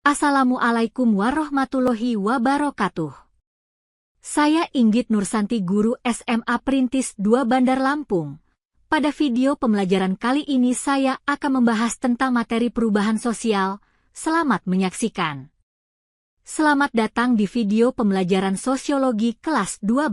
Assalamualaikum warahmatullahi wabarakatuh. Saya Inggit Nursanti, guru SMA Perintis 2 Bandar Lampung. Pada video pembelajaran kali ini saya akan membahas tentang materi perubahan sosial. Selamat menyaksikan. Selamat datang di video pembelajaran sosiologi kelas 12.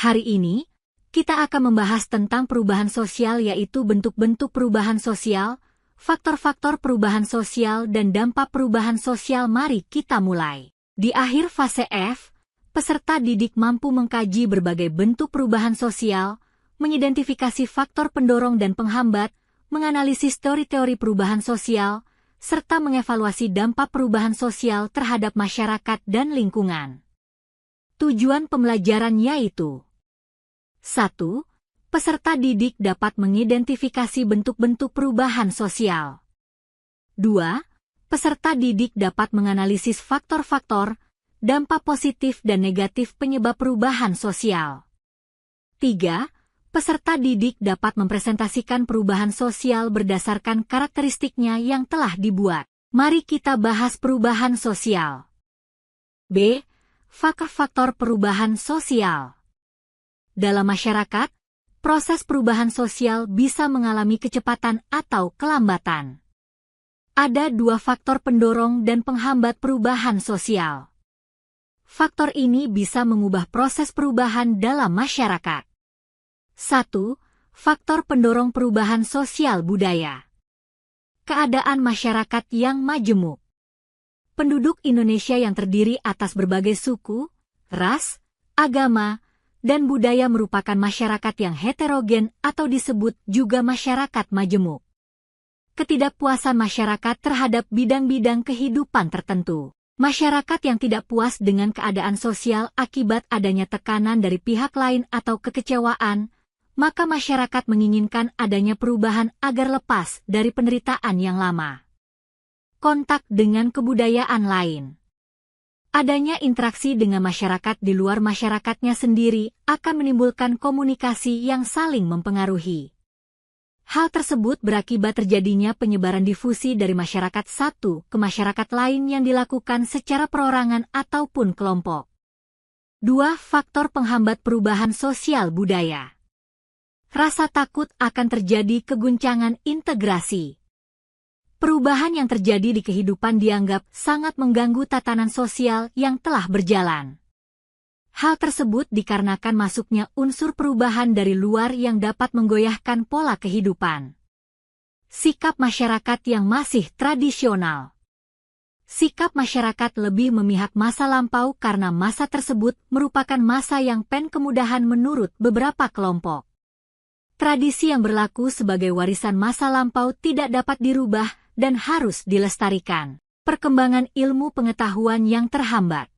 Hari ini, kita akan membahas tentang perubahan sosial, yaitu bentuk-bentuk perubahan sosial, faktor-faktor perubahan sosial dan dampak perubahan sosial. Mari kita mulai. Di akhir fase F, peserta didik mampu mengkaji berbagai bentuk perubahan sosial, mengidentifikasi faktor pendorong dan penghambat, menganalisis teori-teori perubahan sosial, serta mengevaluasi dampak perubahan sosial terhadap masyarakat dan lingkungan. Tujuan pembelajaran yaitu: 1. Peserta didik dapat mengidentifikasi bentuk-bentuk perubahan sosial. 2. Peserta didik dapat menganalisis faktor-faktor, dampak positif dan negatif penyebab perubahan sosial. 3. Peserta didik dapat mempresentasikan perubahan sosial berdasarkan karakteristiknya yang telah dibuat. Mari kita bahas perubahan sosial. B. Faktor-faktor perubahan sosial. Dalam masyarakat, proses perubahan sosial bisa mengalami kecepatan atau kelambatan. Ada 2 faktor pendorong dan penghambat perubahan sosial. Faktor ini bisa mengubah proses perubahan dalam masyarakat. 1. Faktor pendorong perubahan sosial budaya. Keadaan masyarakat yang majemuk. Penduduk Indonesia yang terdiri atas berbagai suku, ras, agama, dan budaya merupakan masyarakat yang heterogen atau disebut juga masyarakat majemuk. Ketidakpuasan masyarakat terhadap bidang-bidang kehidupan tertentu. Masyarakat yang tidak puas dengan keadaan sosial akibat adanya tekanan dari pihak lain atau kekecewaan, maka masyarakat menginginkan adanya perubahan agar lepas dari penderitaan yang lama. Kontak dengan kebudayaan lain. Adanya interaksi dengan masyarakat di luar masyarakatnya sendiri akan menimbulkan komunikasi yang saling mempengaruhi. Hal tersebut berakibat terjadinya penyebaran difusi dari masyarakat satu ke masyarakat lain yang dilakukan secara perorangan ataupun kelompok. 2. Faktor penghambat perubahan sosial budaya. Rasa takut akan terjadi keguncangan integrasi. Perubahan yang terjadi di kehidupan dianggap sangat mengganggu tatanan sosial yang telah berjalan. Hal tersebut dikarenakan masuknya unsur perubahan dari luar yang dapat menggoyahkan pola kehidupan. Sikap masyarakat yang masih tradisional. Sikap masyarakat lebih memihak masa lampau karena masa tersebut merupakan masa yang penuh kemudahan menurut beberapa kelompok. Tradisi yang berlaku sebagai warisan masa lampau tidak dapat dirubah dan harus dilestarikan. Perkembangan ilmu pengetahuan yang terhambat.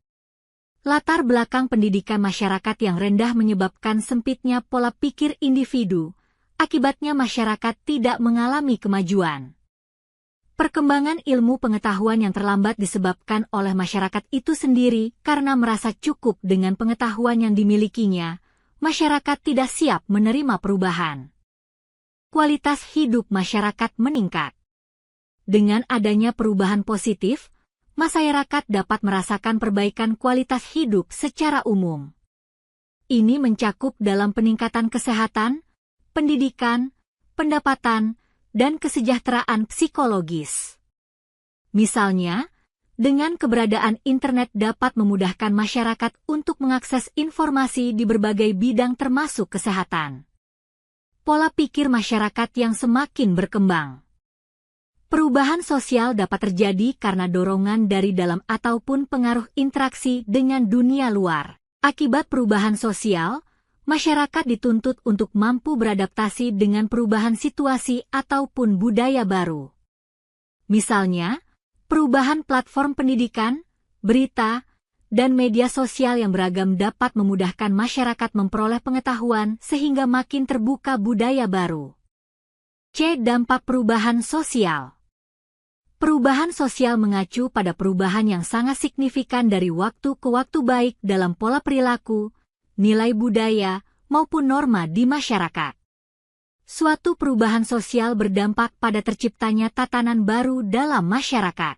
Latar belakang pendidikan masyarakat yang rendah menyebabkan sempitnya pola pikir individu, akibatnya masyarakat tidak mengalami kemajuan. Perkembangan ilmu pengetahuan yang terlambat disebabkan oleh masyarakat itu sendiri karena merasa cukup dengan pengetahuan yang dimilikinya, masyarakat tidak siap menerima perubahan. Kualitas hidup masyarakat meningkat. Dengan adanya perubahan positif, masyarakat dapat merasakan perbaikan kualitas hidup secara umum. Ini mencakup dalam peningkatan kesehatan, pendidikan, pendapatan, dan kesejahteraan psikologis. Misalnya, dengan keberadaan internet dapat memudahkan masyarakat untuk mengakses informasi di berbagai bidang termasuk kesehatan. Pola pikir masyarakat yang semakin berkembang. Perubahan sosial dapat terjadi karena dorongan dari dalam ataupun pengaruh interaksi dengan dunia luar. Akibat perubahan sosial, masyarakat dituntut untuk mampu beradaptasi dengan perubahan situasi ataupun budaya baru. Misalnya, perubahan platform pendidikan, berita, dan media sosial yang beragam dapat memudahkan masyarakat memperoleh pengetahuan sehingga makin terbuka budaya baru. C. Dampak perubahan sosial. Perubahan sosial mengacu pada perubahan yang sangat signifikan dari waktu ke waktu baik dalam pola perilaku, nilai budaya, maupun norma di masyarakat. Suatu perubahan sosial berdampak pada terciptanya tatanan baru dalam masyarakat.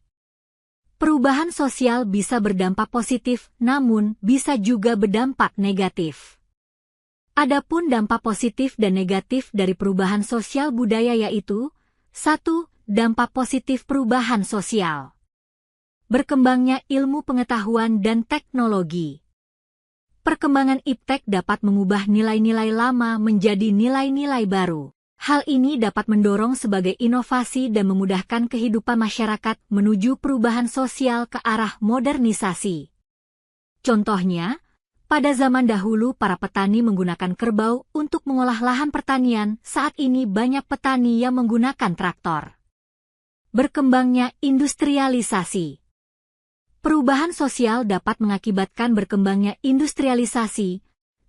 Perubahan sosial bisa berdampak positif, namun bisa juga berdampak negatif. Adapun dampak positif dan negatif dari perubahan sosial budaya yaitu 1. Dampak positif perubahan sosial. Berkembangnya ilmu pengetahuan dan teknologi. Perkembangan iptek dapat mengubah nilai-nilai lama menjadi nilai-nilai baru. Hal ini dapat mendorong sebagai inovasi dan memudahkan kehidupan masyarakat menuju perubahan sosial ke arah modernisasi. Contohnya, pada zaman dahulu para petani menggunakan kerbau untuk mengolah lahan pertanian, saat ini banyak petani yang menggunakan traktor. Berkembangnya industrialisasi. Perubahan sosial dapat mengakibatkan berkembangnya industrialisasi,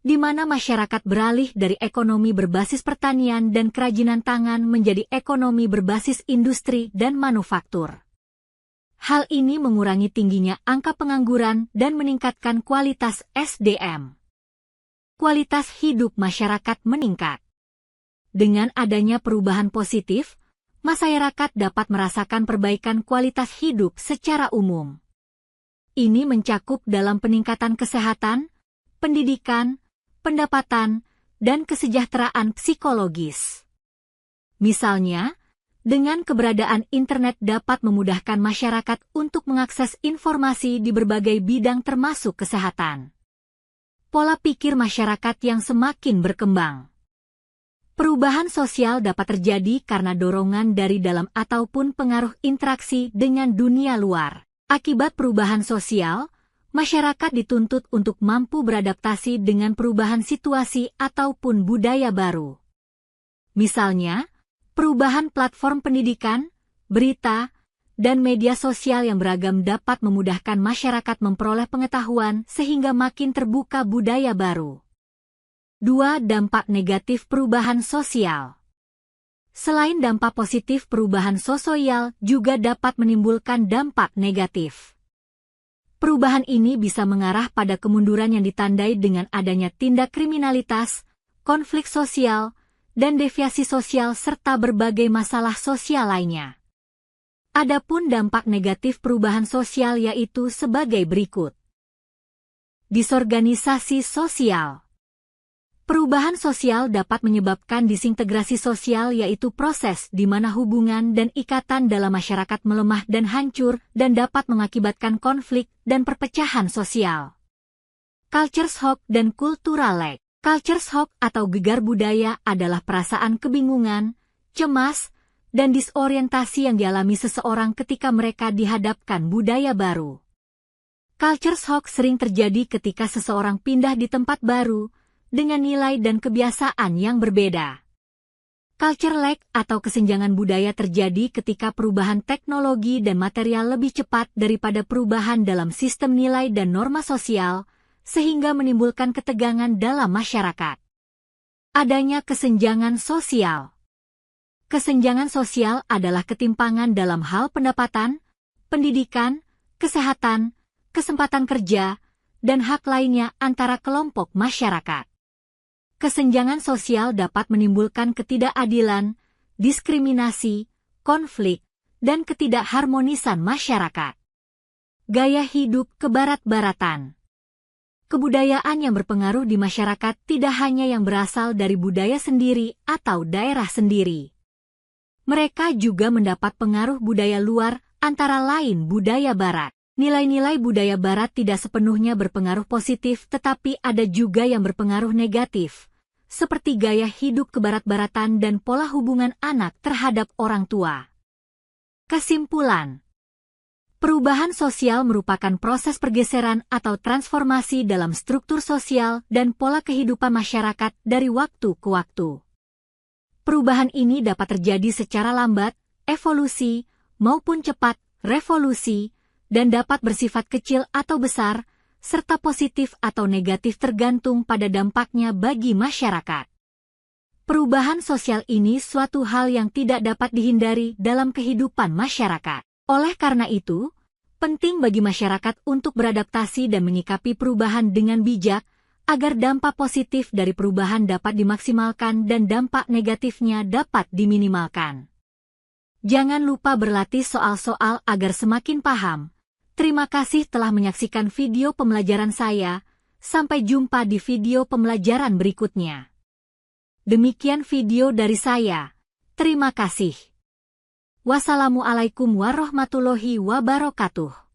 di mana masyarakat beralih dari ekonomi berbasis pertanian dan kerajinan tangan menjadi ekonomi berbasis industri dan manufaktur. Hal ini mengurangi tingginya angka pengangguran dan meningkatkan kualitas SDM. Kualitas hidup masyarakat meningkat. Dengan adanya perubahan positif, masyarakat dapat merasakan perbaikan kualitas hidup secara umum. Ini mencakup dalam peningkatan kesehatan, pendidikan, pendapatan, dan kesejahteraan psikologis. Misalnya, dengan keberadaan internet dapat memudahkan masyarakat untuk mengakses informasi di berbagai bidang termasuk kesehatan. Pola pikir masyarakat yang semakin berkembang. Perubahan sosial dapat terjadi karena dorongan dari dalam ataupun pengaruh interaksi dengan dunia luar. Akibat perubahan sosial, masyarakat dituntut untuk mampu beradaptasi dengan perubahan situasi ataupun budaya baru. Misalnya, perubahan platform pendidikan, berita, dan media sosial yang beragam dapat memudahkan masyarakat memperoleh pengetahuan sehingga makin terbuka budaya baru. 2. Dampak negatif perubahan sosial. Selain dampak positif, perubahan sosial juga dapat menimbulkan dampak negatif. Perubahan ini bisa mengarah pada kemunduran yang ditandai dengan adanya tindak kriminalitas, konflik sosial, dan deviasi sosial serta berbagai masalah sosial lainnya. Adapun dampak negatif perubahan sosial yaitu sebagai berikut. Disorganisasi sosial. Perubahan sosial dapat menyebabkan disintegrasi sosial yaitu proses di mana hubungan dan ikatan dalam masyarakat melemah dan hancur dan dapat mengakibatkan konflik dan perpecahan sosial. Culture shock dan cultural lag. Culture shock atau gegar budaya adalah perasaan kebingungan, cemas, dan disorientasi yang dialami seseorang ketika mereka dihadapkan budaya baru. Culture shock sering terjadi ketika seseorang pindah di tempat baru, dengan nilai dan kebiasaan yang berbeda. Culture lag atau kesenjangan budaya terjadi ketika perubahan teknologi dan material lebih cepat daripada perubahan dalam sistem nilai dan norma sosial, sehingga menimbulkan ketegangan dalam masyarakat. Adanya kesenjangan sosial. Kesenjangan sosial adalah ketimpangan dalam hal pendapatan, pendidikan, kesehatan, kesempatan kerja, dan hak lainnya antara kelompok masyarakat. Kesenjangan sosial dapat menimbulkan ketidakadilan, diskriminasi, konflik, dan ketidakharmonisan masyarakat. Gaya hidup kebarat-baratan. Kebudayaan yang berpengaruh di masyarakat tidak hanya yang berasal dari budaya sendiri atau daerah sendiri. Mereka juga mendapat pengaruh budaya luar, antara lain budaya barat. Nilai-nilai budaya barat tidak sepenuhnya berpengaruh positif tetapi ada juga yang berpengaruh negatif, seperti gaya hidup kebarat-baratan dan pola hubungan anak terhadap orang tua. Kesimpulan. Perubahan sosial merupakan proses pergeseran atau transformasi dalam struktur sosial dan pola kehidupan masyarakat dari waktu ke waktu. Perubahan ini dapat terjadi secara lambat, evolusi, maupun cepat, revolusi, dan dapat bersifat kecil atau besar, serta positif atau negatif tergantung pada dampaknya bagi masyarakat. Perubahan sosial ini suatu hal yang tidak dapat dihindari dalam kehidupan masyarakat. Oleh karena itu, penting bagi masyarakat untuk beradaptasi dan menyikapi perubahan dengan bijak, agar dampak positif dari perubahan dapat dimaksimalkan dan dampak negatifnya dapat diminimalkan. Jangan lupa berlatih soal-soal agar semakin paham, Terima kasih telah menyaksikan video pembelajaran saya. Sampai jumpa di video pembelajaran berikutnya. Demikian video dari saya. Terima kasih. Wassalamualaikum warahmatullahi wabarakatuh.